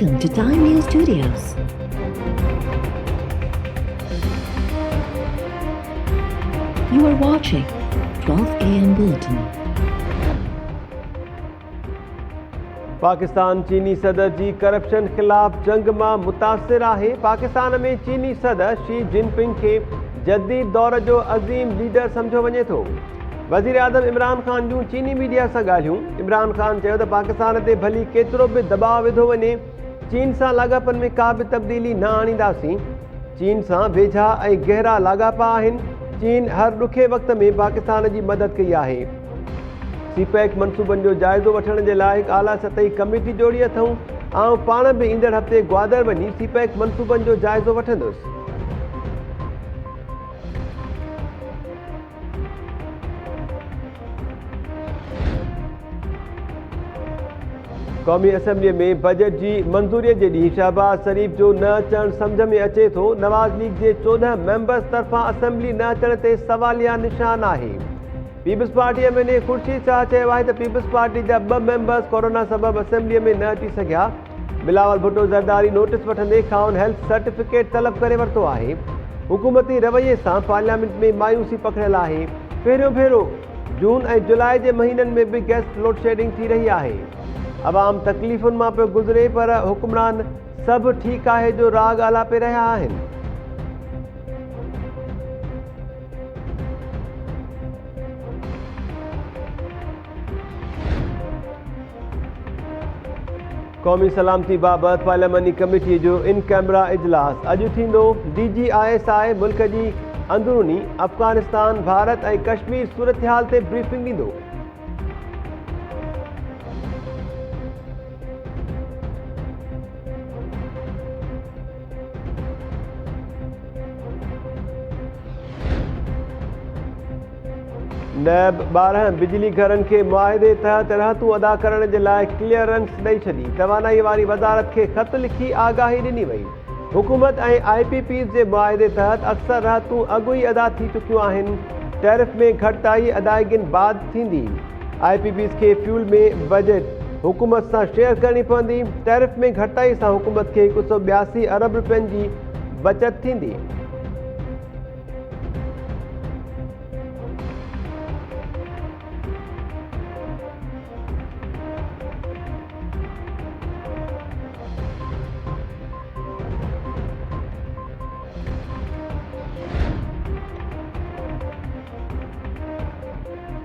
Welcome to Time News Studios. You are watching 12 AM Bulletin. Pakistan चीनी सदर जी corruption खिलाफ जंग में मुतासिर है। पाकिस्तान में चीनी सदर शी जिनपिंग के जदीद दौर जो अजीम लीडर समझो वने थो। वज़ीर आज़म इमरान खान जूं चीनी मीडिया से ॻाल्हियूं। इमरान खान चयो त पाकिस्तान ते भली केतिरो बि दबाव विधो वञे, चीन सां लाॻापन में का बि तब्दीली न आणींदासीं। चीन सां वेझा ऐं गहरा लाॻापा आहिनि। चीन हर ॾुखे वक़्त में पाकिस्तान जी मदद कई आहे। सीपैक मनसूबनि जो जाइज़ो वठण जे लाइ हिकु आला सतही कमेटी जोड़ी अथऊं। आउं पाण बि ईंदड़ हफ़्ते ग्वादर वञी सीपैक मनसूबनि जो जाइज़ो वठंदुसि। क़ौमी असम्बलीअ में बजट जी मंज़ूरीअ जे ॾींहुं शहबाज शरीफ़ जो न अचणु सम्झ में अचे थो। नवाज़ लीग जे 14 मेंबर्स तरफ़ां असम्बली न अचण ते सवालिया निशान आहे। पीपल्स पार्टी एमएनए ख़ुर्शीद शाह चयो आहे त पीपल्स पार्टी जा 2 मेंबर्स कोरोना सबबि असम्बलीअ में न अची सघिया। बिलावल भुट्टो ज़रदारी नोटिस वठंदे खाउन हेल्थ सर्टिफिकेट तलब करे वरितो आहे। हुकूमती रवैये सां पार्लियामेंट में मायूसी पखड़ियल आहे। पहिरियों भेरो जून ऐं जुलाई जे महीननि में बि गैस लोड शेडिंग थी रही आहे। अवाम तकलीफ़ुनि मां पियो गुज़रे पर हुक्मरान सभु ठीकु आहे जो राग आलापे रहिया आहिनि। क़ौमी सलामती बाबति पार्लियामानी कमेटी जो इन कैमरा इजलास अॼु थींदो। DGISI मुल्क जी अंदरूनी अफ़गानिस्तान, भारत ऐं कश्मीर सूरतहाल ते ब्रीफिंग ॾींदो। नैब 12 बिजली घरनि खे मुआहिदे तहत रहतूं अदा करण जे लाइ क्लियरेंस ॾेई छॾी। तवानाई वारी वज़ारत खे ख़त लिखी आगाही ॾिनी वई। हुकूमत ऐं IPPs जे मुआहिदे तहत अक्सर रहतूं अॻु ई अदा थी चुकियूं आहिनि। टैरिफ में घटिताई अदायगियुनि बाद थींदी। IPPs खे फ्यूल में बजट हुकूमत सां शेयर करणी पवंदी। टैरिफ में घटिताई सां हुकूमत खे 182 अरब रुपयनि जी बचत थींदी।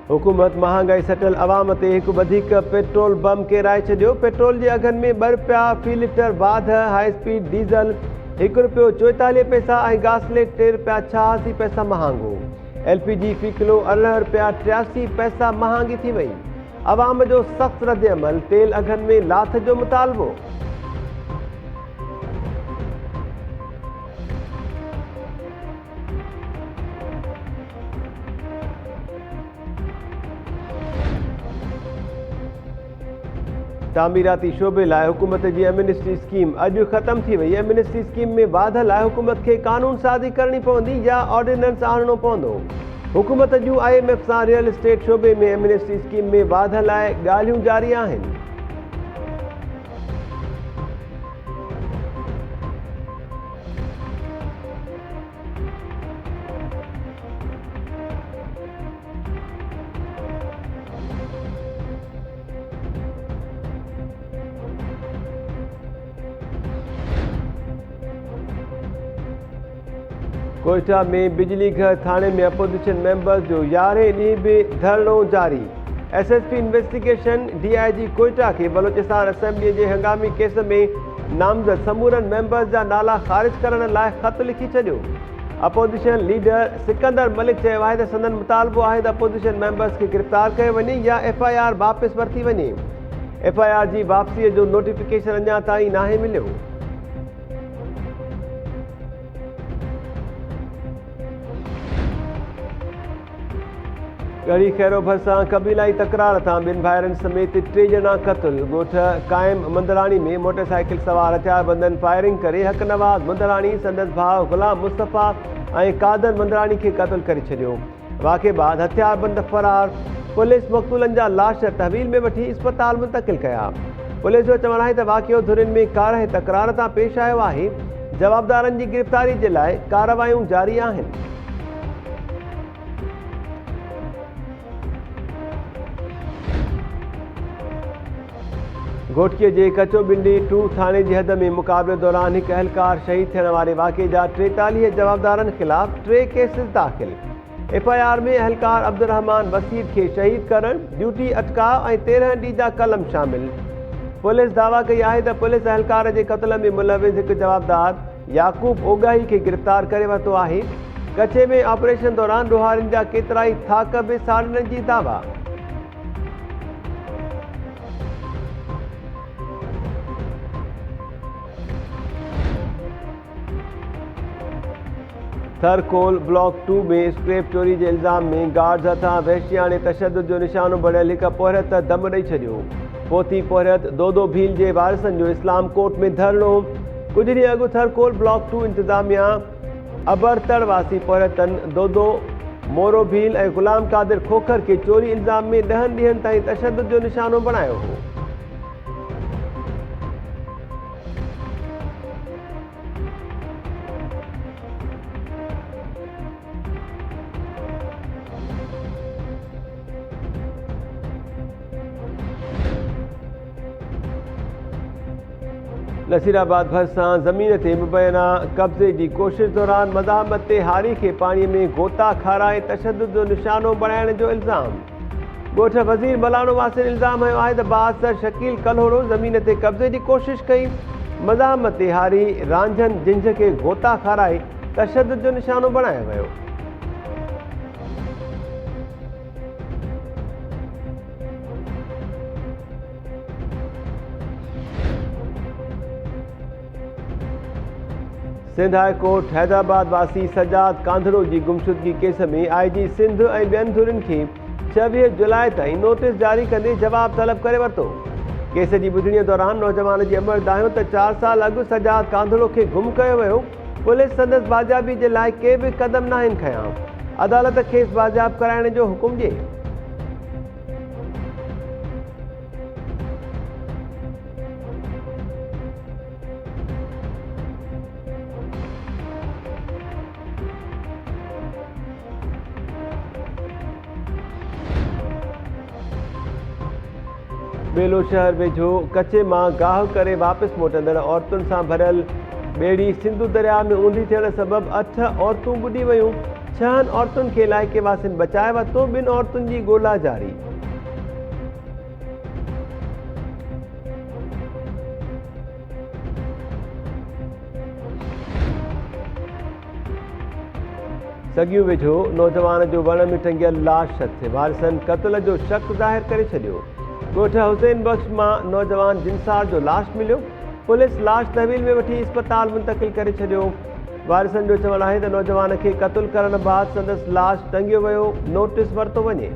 हुकूमत महांगाई सटल अवाम ते हिकु वधीक पेट्रोल बम केराए छॾियो। पेट्रोल जे अघनि में 2 रुपया फ़ी लीटर वाध। हाई स्पीड डीज़ल 1 रुपयो 44 पैसा ऐं गासलेट 3 रुपया 86 पैसा महांगो। LPG फ़ी किलो 18 रुपया 83 पैसा महांगी थी वई। अवाम जो सख़्त रद्द अमल। तेल अघनि में लाथ जो मुतालबो। तामीराती शोबे लाइ हुकूमत जी एमनेस्टी स्कीम अॼु ख़त्म थी वई। एमनेस्टी स्कीम में वाध लाइ हुकूमत खे कानून साज़ी करणी पवंदी या ऑर्डिनेंस आणणो पवंदो। हुकूमत जूं IMF सां रियल एस्टेट शोबे में एमनेस्टी स्कीम में वाध लाइ ॻाल्हियूं जारी आहिनि। कोयटा में बिजली घर थाने में अपोजिशन मेंबर्स जो 11 ॾींहं बि धरणो जारी। SSP इन्वेस्टिगेशन DIG कोयटा के बलोचिस्तान असेंबली जे हंगामी केस में नामज़द समूरनि मेंबर्स जा नाला ख़ारिज करण लाइ ख़त लिखी छॾियो। अपोजिशन लीडर सिकंदर मलिक चयो आहे त संदन मुतालबो आहे त अपोजिशन मेंबर्स खे गिरफ़्तार कयो वञे या FIR वापसि वरिती वञे। FIR जी वापसीअ जो नोटिफिकेशन अञा ताईं नाहे मिलियो। कड़ी खैरो भरिसां कबीलाई तकरार तां 2 भाइरनि समेत 3 ॼणा क़तल। ॻोठ क़ाइम मंदराणी में मोटरसाइकिल सवार हथियारबंदनि फायरिंग करे हक़ नवाज़ मंदराणी, संदसि भाउ ग़ुलाम मुस्तफ़ा ऐं कादर मंदराणी खे क़तल करे छॾियो। वाक़े बाद हथियारबंद फरार। पुलिस मक़तूलनि जा लाश तहवील में वठी अस्पताल मुंतक़िल कया। पुलिस जो चवणु आहे त वाक़ियो धुरियुनि में कार ऐं तकरार तां पेश आयो आहे। जवाबदारनि जी गिरफ़्तारी जे लाइ कार्रवायूं जारी आहिनि। घोटकीअ जे कचो बिंडी 2 थाणे जी हद में मुक़ाबले दौरान हिकु अहलकार शहीद थियण वारे वाक़े जा 43 जवाबदारनि ख़िलाफ़ 3 केसिस दाख़िल। FIR में अहलकार अब्दुर्रहमान वसीर खे शहीद करण, ड्यूटी अटकाव ऐं 13 ॾींहं जा कलम शामिल। पुलिस दावा कई आहे त पुलिस अहलकार जे क़त्ल में मुलविज़ हिकु जवाबदार याकूब ओगाही खे गिरफ़्तार करे वरितो आहे। कचे में ऑपरेशन दौरान ॾोहारियुनि जा केतिरा ई थाक बि साड़ण जी दावा। थरकोल ब्लॉक 2 में स्क्रैप चोरी जे इल्ज़ाम में गार्ड्स हथां वहशियाणे तशद्दुद जो निशानो बणियल हिकु पोहरियत दम ॾेई छॾियो। पोथी पोहरियत दोदो भील जे वारिसनि जो इस्लाम कोर्ट में धरणो। कुझु ॾींहं अॻु थरकोल ब्लॉक 2 इंतिज़ामिया अबरतड़ वासी पोहरियतनि दोदो मोरो भील ऐं ग़ुलाम कादिर खोखर खे चोरी इल्ज़ाम में 10 ॾींहनि ताईं तशद्दुद जो निशानो बणायो हो। नसीराबाद भरिसां ज़मीन ते मुबैना कब्ज़े जी कोशिश दौरान मज़ाहमत ते हारी खे पाणीअ में गोता खाराए तशद्दुद जो निशानो बणाइण जो इल्ज़ाम। ॻोठ वज़ीर मलाणो वासिन इल्ज़ाम हयो आहे त बाअसर शकील कल्होरो ज़मीन ते कब्ज़े जी कोशिश कई। मज़ाहमत ते हारी रांझनि जिंझ खे गोता खाराए तशद्दुद जो निशानो बणायो वियो। सिंध हाई कोर्ट हैदराबाद वासी सजाद कांधड़ो जी गुमशुदगी केस में IG सिंध ऐं ॿियनि धुरियुनि खे 26 जुलाई ताईं नोटिस जारी कंदे जवाब तलब करे वरितो। केस जी ॿुधणीअ दौरान नौजवान जी अमर दाहियो त 4 साल अॻु सजाद कांधड़ो खे गुम कयो वियो। पुलिस संदसि बाजाबी जे लाइ के बि क़दम नाहिनि खयां। अदालत खेसि बाजाब कराइण जो हुकुम ॾिए। बेलो शहर वेझो कचे मां गाह करे वापसि मोटंदड़ औरतुनि सां भरियल ॿेड़ी सिंधु दरिया में ऊंधी थियण सबबि 8 औरतूं ॿुॾी वियूं। 6 औरतुनि खे इलाइक़े वासियुनि बचाए वरितो। 2 औरतुनि जी ॻोल्हा जारी। सॻियूं वेझो नौजवान जो वण में टंगियल लाश हथ वारिसनि क़त्ल जो शक ज़ाहिर करे छॾियो। ॻोठ हुसैन बख्श मां नौजवान जिनसार जो लाश मिलियो। पुलिस लाश तहवील में वठी अस्पताल मुंतक़िल करे छॾियो। वारिसनि जो चवणु आहे त नौजवान खे क़त्ल करण बैदि संदसि लाश टंगियो वियो। नोटिस वरितो वञे।